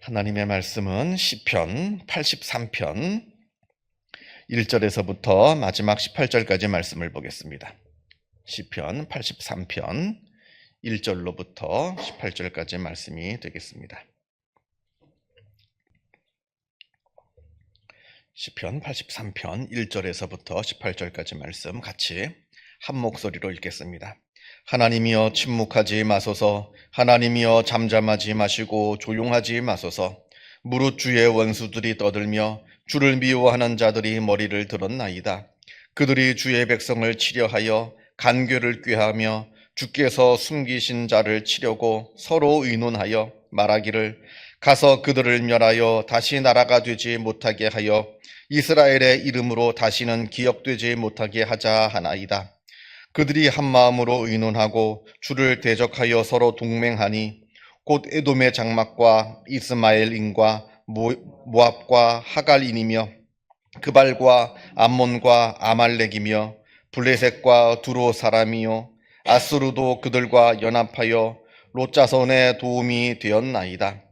하나님의 말씀은 시편 83편 1절에서부터 마지막 18절까지 말씀을 보겠습니다. 시편 83편 1절로부터 18절까지 말씀이 되겠습니다. 시편 83편 1절에서부터 18절까지 말씀 같이 한 목소리로 읽겠습니다. 하나님이여 침묵하지 마소서. 하나님이여 잠잠하지 마시고 조용하지 마소서. 무릇 주의 원수들이 떠들며 주를 미워하는 자들이 머리를 들었나이다. 그들이 주의 백성을 치려하여 간궤를 꾀하며 주께서 숨기신 자를 치려고 서로 의논하여 말하기를 가서 그들을 멸하여 다시 나라가 되지 못하게 하여 이스라엘의 이름으로 다시는 기억되지 못하게 하자 하나이다. 그들이 한 마음으로 의논하고 주를 대적하여 서로 동맹하니 곧 에돔의 장막과 이스마엘인과 모압과 하갈인이며 그발과 암몬과 아말렉이며 블레셋과 두로 사람이요 아수르도 그들과 연합하여 롯 자손의 도움이 되었나이다.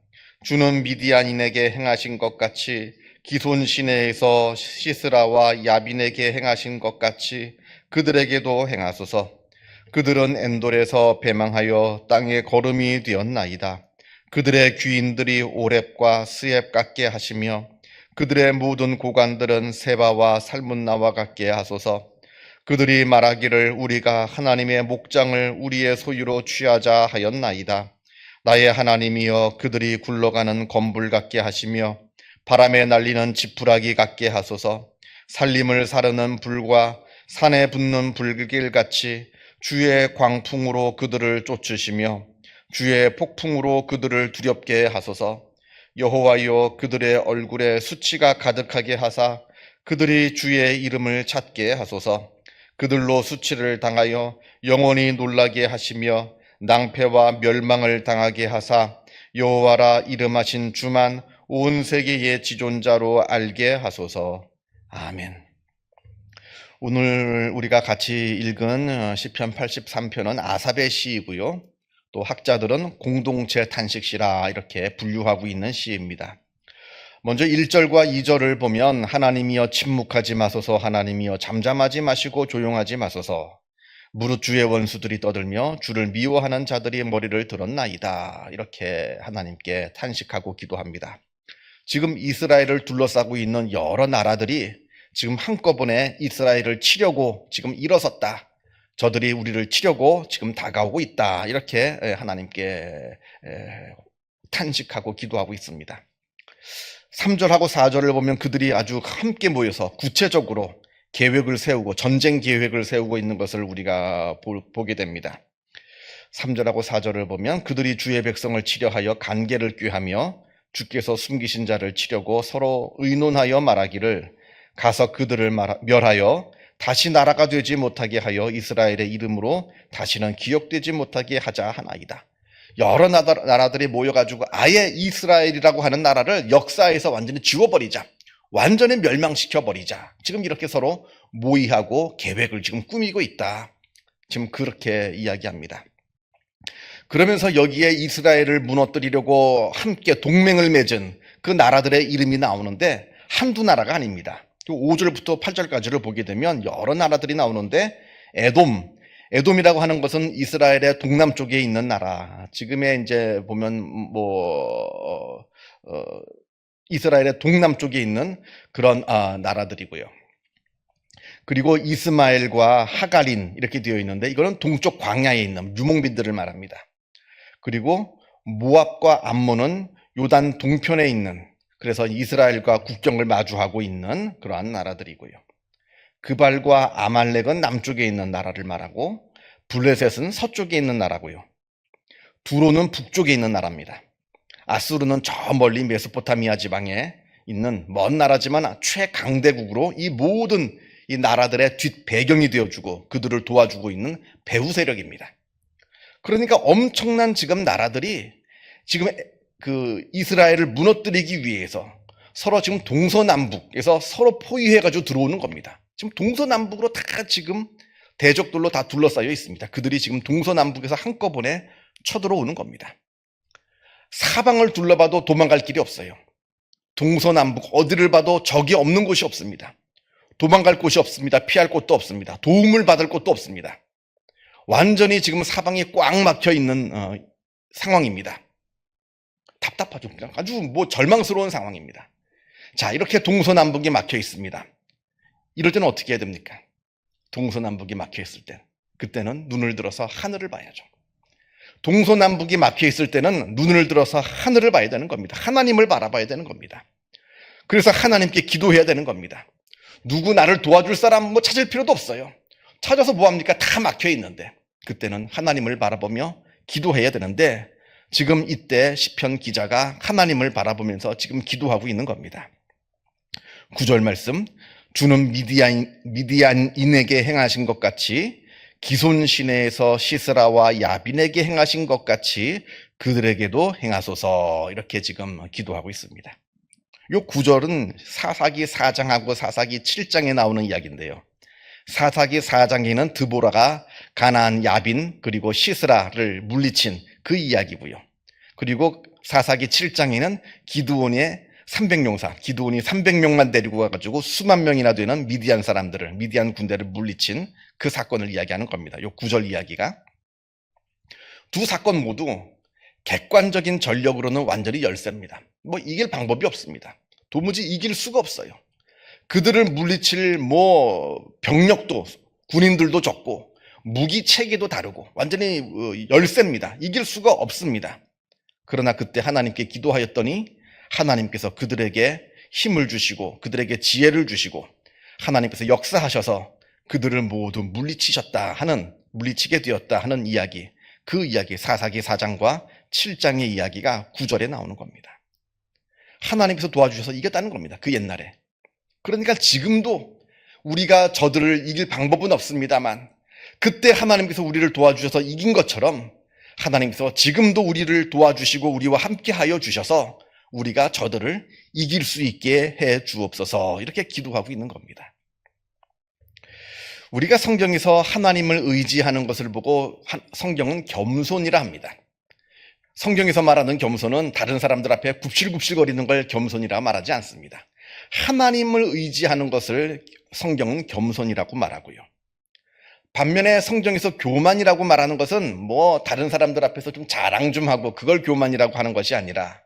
주는 미디안인에게 행하신 것 같이 기손 시내에서 시스라와 야빈에게 행하신 것 같이 그들에게도 행하소서. 그들은 엔돌에서 배망하여 땅에 거름이 되었나이다. 그들의 귀인들이 오렙과 스엡 같게 하시며 그들의 모든 고관들은 세바와 살문나와 같게 하소서. 그들이 말하기를 우리가 하나님의 목장을 우리의 소유로 취하자 하였나이다. 나의 하나님이여 그들이 굴러가는 건불 같게 하시며 바람에 날리는 지푸라기 같게 하소서. 살림을 사르는 불과 산에 붙는 불길같이 주의 광풍으로 그들을 쫓으시며 주의 폭풍으로 그들을 두렵게 하소서. 여호와여 그들의 얼굴에 수치가 가득하게 하사 그들이 주의 이름을 찾게 하소서. 그들로 수치를 당하여 영원히 놀라게 하시며 낭패와 멸망을 당하게 하사 여호와라 이름하신 주만 온 세계의 지존자로 알게 하소서. 아멘. 오늘 우리가 같이 읽은 시편 83편은 아삽의 시이고요. 또 학자들은 공동체 탄식시라 이렇게 분류하고 있는 시입니다. 먼저 1절과 2절을 보면 하나님이여 침묵하지 마소서. 하나님이여 잠잠하지 마시고 조용하지 마소서. 무릇 주의 원수들이 떠들며 주를 미워하는 자들이 머리를 들었나이다. 이렇게 하나님께 탄식하고 기도합니다. 지금 이스라엘을 둘러싸고 있는 여러 나라들이 지금 한꺼번에 이스라엘을 치려고 지금 일어섰다. 저들이 우리를 치려고 지금 다가오고 있다. 이렇게 하나님께 탄식하고 기도하고 있습니다. 3절하고 4절을 보면 그들이 아주 함께 모여서 구체적으로 계획을 세우고 전쟁 계획을 세우고 있는 것을 우리가 보게 됩니다. 3절하고 4절을 보면 그들이 주의 백성을 치려하여 간궤를 꾀하며 주께서 숨기신 자를 치려고 서로 의논하여 말하기를 가서 그들을 멸하여 다시 나라가 되지 못하게 하여 이스라엘의 이름으로 다시는 기억되지 못하게 하자 하나이다. 여러 나라들이 모여가지고 아예 이스라엘이라고 하는 나라를 역사에서 완전히 지워버리자. 완전히 멸망시켜버리자. 지금 이렇게 서로 모의하고 계획을 지금 꾸미고 있다. 지금 그렇게 이야기합니다. 그러면서 여기에 이스라엘을 무너뜨리려고 함께 동맹을 맺은 그 나라들의 이름이 나오는데 한두 나라가 아닙니다. 5절부터 8절까지를 보게 되면 여러 나라들이 나오는데 에돔이라고 하는 것은 이스라엘의 동남쪽에 있는 나라. 지금의 이제 보면 이스라엘의 동남쪽에 있는 그런 나라들이고요. 그리고 이스마엘과 하갈인 이렇게 되어 있는데 이거는 동쪽 광야에 있는 유목민들을 말합니다. 그리고 모압과 암몬은 요단 동편에 있는 그래서 이스라엘과 국경을 마주하고 있는 그러한 나라들이고요. 그발과 아말렉은 남쪽에 있는 나라를 말하고 블레셋은 서쪽에 있는 나라고요. 두로는 북쪽에 있는 나라입니다. 아수르는 저 멀리 메소포타미아 지방에 있는 먼 나라지만 최강대국으로 이 모든 이 나라들의 뒷배경이 되어주고 그들을 도와주고 있는 배후 세력입니다. 그러니까 엄청난 지금 나라들이 지금 그 이스라엘을 무너뜨리기 위해서 서로 지금 동서남북에서 서로 포위해가지고 들어오는 겁니다. 지금 동서남북으로 다 지금 대적들로 다 둘러싸여 있습니다. 그들이 지금 동서남북에서 한꺼번에 쳐들어오는 겁니다. 사방을 둘러봐도 도망갈 길이 없어요. 동서남북 어디를 봐도 적이 없는 곳이 없습니다. 도망갈 곳이 없습니다. 피할 곳도 없습니다. 도움을 받을 곳도 없습니다. 완전히 지금 사방이 꽉 막혀 있는 상황입니다. 답답하죠. 그냥 아주 절망스러운 상황입니다. 자, 이렇게 동서남북이 막혀 있습니다. 이럴 때는 어떻게 해야 됩니까? 동서남북이 막혀 있을 때, 그때는 눈을 들어서 하늘을 봐야죠. 동서남북이 막혀 있을 때는 눈을 들어서 하늘을 봐야 되는 겁니다. 하나님을 바라봐야 되는 겁니다. 그래서 하나님께 기도해야 되는 겁니다. 누구 나를 도와줄 사람 찾을 필요도 없어요. 찾아서 뭐합니까? 다 막혀 있는데, 그때는 하나님을 바라보며 기도해야 되는데, 지금 이때 시편 기자가 하나님을 바라보면서 지금 기도하고 있는 겁니다. 9절 말씀, 주는 미디안인에게 행하신 것 같이 기손 시내에서 시스라와 야빈에게 행하신 것 같이 그들에게도 행하소서, 이렇게 지금 기도하고 있습니다. 이 9절은 사사기 4장하고 사사기 7장에 나오는 이야기인데요. 사사기 4장에는 드보라가 가나안 야빈 그리고 시스라를 물리친 그 이야기고요. 그리고 사사기 7장에는 기드온이 300명만 데리고 가가지고 수만 명이나 되는 미디안 군대를 물리친 그 사건을 이야기하는 겁니다. 이 9절 이야기가. 두 사건 모두 객관적인 전력으로는 완전히 열세입니다. 이길 방법이 없습니다. 도무지 이길 수가 없어요. 그들을 물리칠 병력도, 군인들도 적고 무기 체계도 다르고 완전히 열세입니다. 이길 수가 없습니다. 그러나 그때 하나님께 기도하였더니 하나님께서 그들에게 힘을 주시고 그들에게 지혜를 주시고 하나님께서 역사하셔서 그들을 모두 물리치게 되었다 하는 이야기, 그 이야기 사사기 4장과 7장의 이야기가 9절에 나오는 겁니다. 하나님께서 도와주셔서 이겼다는 겁니다. 그 옛날에. 그러니까 지금도 우리가 저들을 이길 방법은 없습니다만 그때 하나님께서 우리를 도와주셔서 이긴 것처럼 하나님께서 지금도 우리를 도와주시고 우리와 함께하여 주셔서 우리가 저들을 이길 수 있게 해 주옵소서, 이렇게 기도하고 있는 겁니다. 우리가 성경에서 하나님을 의지하는 것을 보고 성경은 겸손이라 합니다. 성경에서 말하는 겸손은 다른 사람들 앞에 굽실굽실거리는 걸 겸손이라 말하지 않습니다. 하나님을 의지하는 것을 성경은 겸손이라고 말하고요. 반면에 성경에서 교만이라고 말하는 것은 다른 사람들 앞에서 좀 자랑 좀 하고 그걸 교만이라고 하는 것이 아니라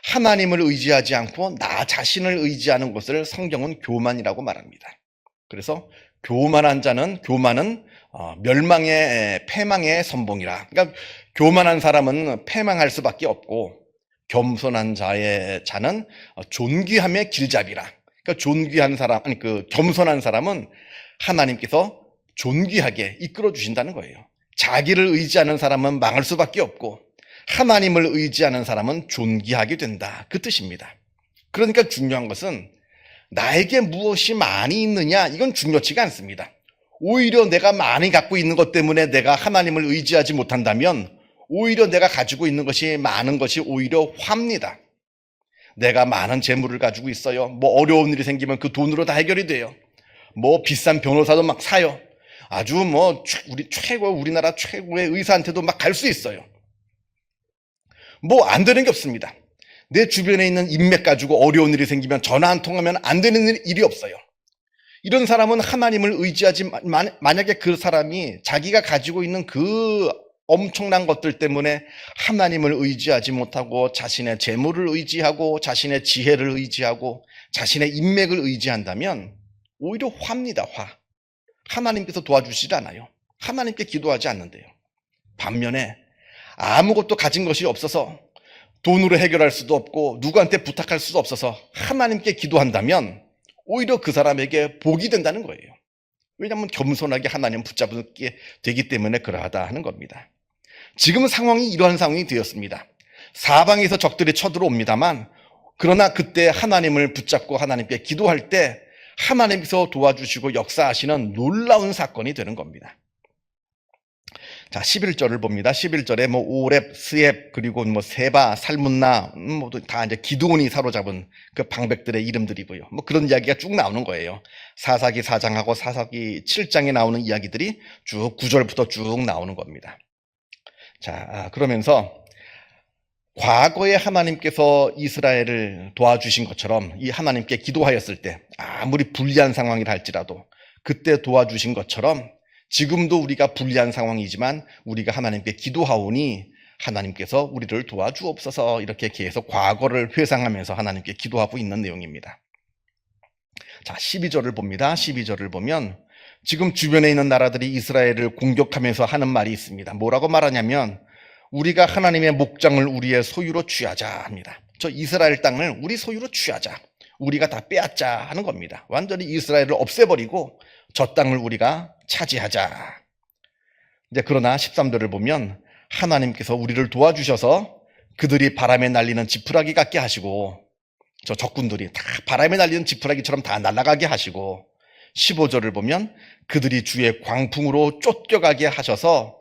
하나님을 의지하지 않고 나 자신을 의지하는 것을 성경은 교만이라고 말합니다. 그래서 교만은 패망의 선봉이라. 그러니까 교만한 사람은 패망할 수밖에 없고 겸손한 자는 존귀함의 길잡이라. 그러니까 겸손한 사람은 하나님께서 존귀하게 이끌어 주신다는 거예요. 자기를 의지하는 사람은 망할 수밖에 없고 하나님을 의지하는 사람은 존귀하게 된다, 그 뜻입니다. 그러니까 중요한 것은 나에게 무엇이 많이 있느냐, 이건 중요치가 않습니다. 오히려 내가 많이 갖고 있는 것 때문에 내가 하나님을 의지하지 못한다면 오히려 내가 가지고 있는 것이 많은 것이 오히려 화입니다. 내가 많은 재물을 가지고 있어요. 어려운 일이 생기면 그 돈으로 다 해결이 돼요. 비싼 변호사도 막 사요. 아주 우리나라 최고의 의사한테도 막 갈 수 있어요. 안 되는 게 없습니다. 내 주변에 있는 인맥 가지고 어려운 일이 생기면 전화 한 통하면 안 되는 일이 없어요. 이런 사람은 하나님을 의지하지, 만약에 그 사람이 자기가 가지고 있는 그 엄청난 것들 때문에 하나님을 의지하지 못하고 자신의 재물을 의지하고 자신의 지혜를 의지하고 자신의 인맥을 의지한다면 오히려 화입니다. 화. 하나님께서 도와주시지 않아요. 하나님께 기도하지 않는데요. 반면에 아무것도 가진 것이 없어서 돈으로 해결할 수도 없고 누구한테 부탁할 수도 없어서 하나님께 기도한다면 오히려 그 사람에게 복이 된다는 거예요. 왜냐하면 겸손하게 하나님 붙잡게 되기 때문에 그러하다 하는 겁니다. 지금 상황이 이러한 상황이 되었습니다. 사방에서 적들이 쳐들어옵니다만 그러나 그때 하나님을 붙잡고 하나님께 기도할 때 하나님께서 도와주시고 역사하시는 놀라운 사건이 되는 겁니다. 자, 11절을 봅니다. 11절에 오렙, 스엡, 그리고 세바, 살문나, 모두 다 이제 기드온이 사로잡은 그 방백들의 이름들이고요. 그런 이야기가 쭉 나오는 거예요. 사사기 4장하고 사사기 7장에 나오는 이야기들이 쭉 9절부터 쭉 나오는 겁니다. 자, 그러면서 과거에 하나님께서 이스라엘을 도와주신 것처럼 이 하나님께 기도하였을 때 아무리 불리한 상황이라 할지라도 그때 도와주신 것처럼 지금도 우리가 불리한 상황이지만 우리가 하나님께 기도하오니 하나님께서 우리를 도와주옵소서 이렇게 계속 과거를 회상하면서 하나님께 기도하고 있는 내용입니다. 자, 12절을 봅니다. 12절을 보면 지금 주변에 있는 나라들이 이스라엘을 공격하면서 하는 말이 있습니다. 뭐라고 말하냐면 우리가 하나님의 목장을 우리의 소유로 취하자 합니다. 저 이스라엘 땅을 우리 소유로 취하자. 우리가 다 빼앗자 하는 겁니다. 완전히 이스라엘을 없애버리고 저 땅을 우리가 차지하자. 이제 그러나 13절을 보면 하나님께서 우리를 도와주셔서 그들이 바람에 날리는 지푸라기 같게 하시고 저 적군들이 다 바람에 날리는 지푸라기처럼 다 날아가게 하시고 15절을 보면 그들이 주의 광풍으로 쫓겨가게 하셔서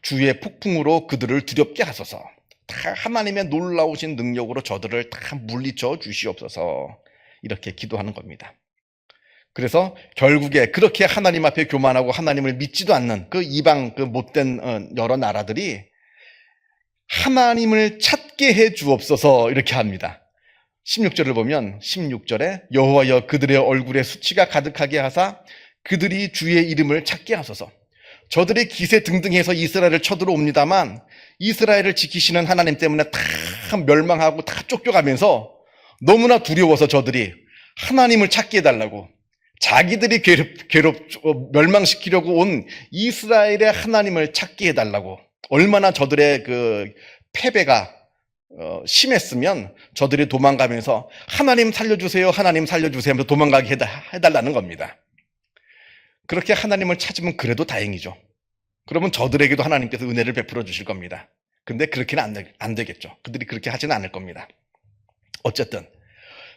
주의 폭풍으로 그들을 두렵게 하소서. 다 하나님의 놀라우신 능력으로 저들을 다 물리쳐 주시옵소서 이렇게 기도하는 겁니다. 그래서 결국에 그렇게 하나님 앞에 교만하고 하나님을 믿지도 않는 그 이방 그 못된 여러 나라들이 하나님을 찾게 해 주옵소서 이렇게 합니다. 16절을 보면 16절에 여호와여 그들의 얼굴에 수치가 가득하게 하사 그들이 주의 이름을 찾게 하소서. 저들의 기세 등등해서 이스라엘을 쳐들어옵니다만 이스라엘을 지키시는 하나님 때문에 다 멸망하고 다 쫓겨가면서 너무나 두려워서 저들이 하나님을 찾게 해달라고 자기들이 멸망시키려고 온 이스라엘의 하나님을 찾게 해달라고 얼마나 저들의 그 패배가 심했으면 저들이 도망가면서 하나님 살려주세요 하나님 살려주세요 하면서 도망가게 해달라는 겁니다. 그렇게 하나님을 찾으면 그래도 다행이죠. 그러면 저들에게도 하나님께서 은혜를 베풀어 주실 겁니다. 근데 그렇게는 안 되겠죠. 그들이 그렇게 하지는 않을 겁니다. 어쨌든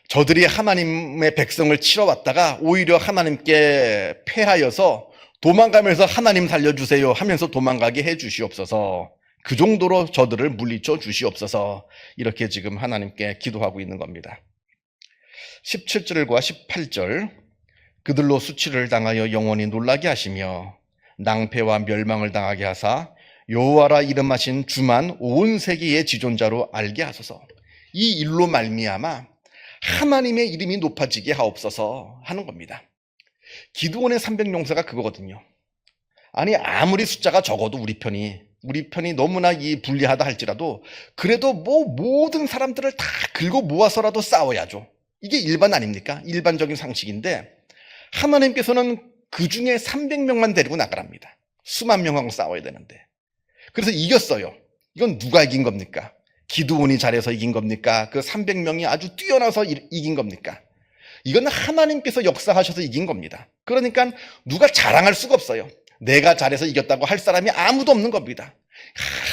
저들이 하나님의 백성을 치러 왔다가 오히려 하나님께 패하여서 도망가면서 하나님 살려주세요 하면서 도망가게 해 주시옵소서. 그 정도로 저들을 물리쳐 주시옵소서 이렇게 지금 하나님께 기도하고 있는 겁니다. 17절과 18절 그들로 수치를 당하여 영원히 놀라게 하시며 낭패와 멸망을 당하게 하사 여호와라 이름하신 주만 온 세계의 지존자로 알게 하소서. 이 일로 말미암아 하나님의 이름이 높아지게 하옵소서 하는 겁니다. 기드온의 300용사가 그거거든요. 아니 아무리 숫자가 적어도 우리 편이 너무나 이 불리하다 할지라도 그래도 뭐 모든 사람들을 다 긁어 모아서라도 싸워야죠. 이게 일반 아닙니까? 일반적인 상식인데 하나님께서는 그 중에 300명만 데리고 나가랍니다. 수만 명하고 싸워야 되는데. 그래서 이겼어요. 이건 누가 이긴 겁니까? 기드온이 잘해서 이긴 겁니까? 그 300명이 아주 뛰어나서 이긴 겁니까? 이건 하나님께서 역사하셔서 이긴 겁니다. 그러니까 누가 자랑할 수가 없어요. 내가 잘해서 이겼다고 할 사람이 아무도 없는 겁니다.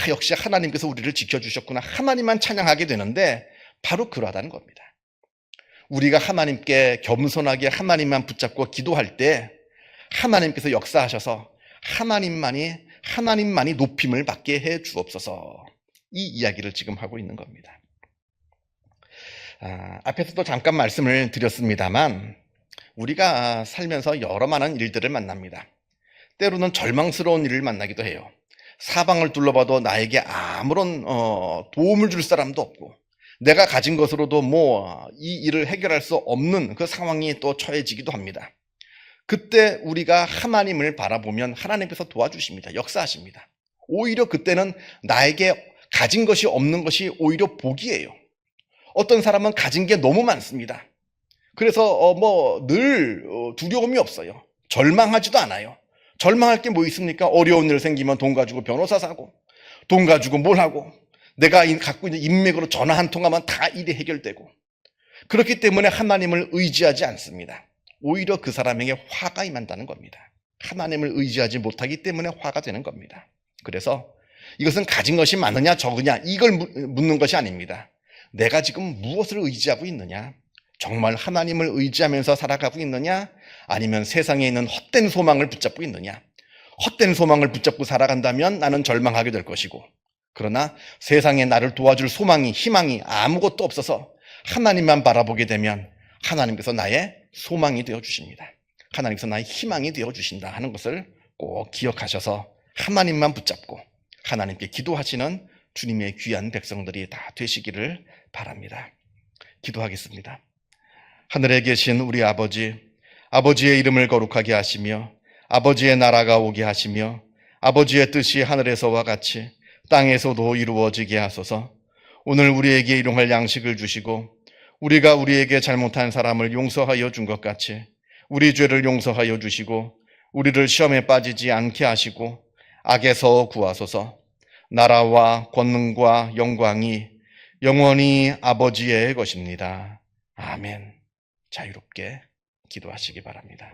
역시 하나님께서 우리를 지켜주셨구나. 하나님만 찬양하게 되는데 바로 그러하다는 겁니다. 우리가 하나님께 겸손하게 하나님만 붙잡고 기도할 때 하나님께서 역사하셔서 하나님만이 높임을 받게 해 주옵소서. 이 이야기를 지금 하고 있는 겁니다. 앞에서도 잠깐 말씀을 드렸습니다만 우리가 살면서 여러 많은 일들을 만납니다. 때로는 절망스러운 일을 만나기도 해요. 사방을 둘러봐도 나에게 아무런 도움을 줄 사람도 없고 내가 가진 것으로도 이 일을 해결할 수 없는 그 상황이 또 처해지기도 합니다. 그때 우리가 하나님을 바라보면 하나님께서 도와주십니다. 역사하십니다. 오히려 그때는 나에게 가진 것이 없는 것이 오히려 복이에요. 어떤 사람은 가진 게 너무 많습니다. 그래서 늘 두려움이 없어요. 절망하지도 않아요. 절망할 게 뭐 있습니까? 어려운 일 생기면 돈 가지고 변호사 사고 돈 가지고 뭘 하고 내가 갖고 있는 인맥으로 전화 한 통하면 다 일이 해결되고 그렇기 때문에 하나님을 의지하지 않습니다. 오히려 그 사람에게 화가 임한다는 겁니다. 하나님을 의지하지 못하기 때문에 화가 되는 겁니다. 그래서 이것은 가진 것이 많으냐 적으냐 이걸 묻는 것이 아닙니다. 내가 지금 무엇을 의지하고 있느냐? 정말 하나님을 의지하면서 살아가고 있느냐? 아니면 세상에 있는 헛된 소망을 붙잡고 있느냐? 헛된 소망을 붙잡고 살아간다면 나는 절망하게 될 것이고 그러나 세상에 나를 도와줄 소망이 희망이 아무것도 없어서 하나님만 바라보게 되면 하나님께서 나의 소망이 되어주십니다. 하나님께서 나의 희망이 되어주신다 하는 것을 꼭 기억하셔서 하나님만 붙잡고 하나님께 기도하시는 주님의 귀한 백성들이 다 되시기를 바랍니다. 기도하겠습니다. 하늘에 계신 우리 아버지, 아버지의 이름을 거룩하게 하시며 아버지의 나라가 오게 하시며 아버지의 뜻이 하늘에서와 같이 땅에서도 이루어지게 하소서. 오늘 우리에게 일용할 양식을 주시고 우리가 우리에게 잘못한 사람을 용서하여 준 것 같이 우리 죄를 용서하여 주시고 우리를 시험에 빠지지 않게 하시고 악에서 구하소서. 나라와 권능과 영광이 영원히 아버지의 것입니다. 아멘. 자유롭게 기도하시기 바랍니다.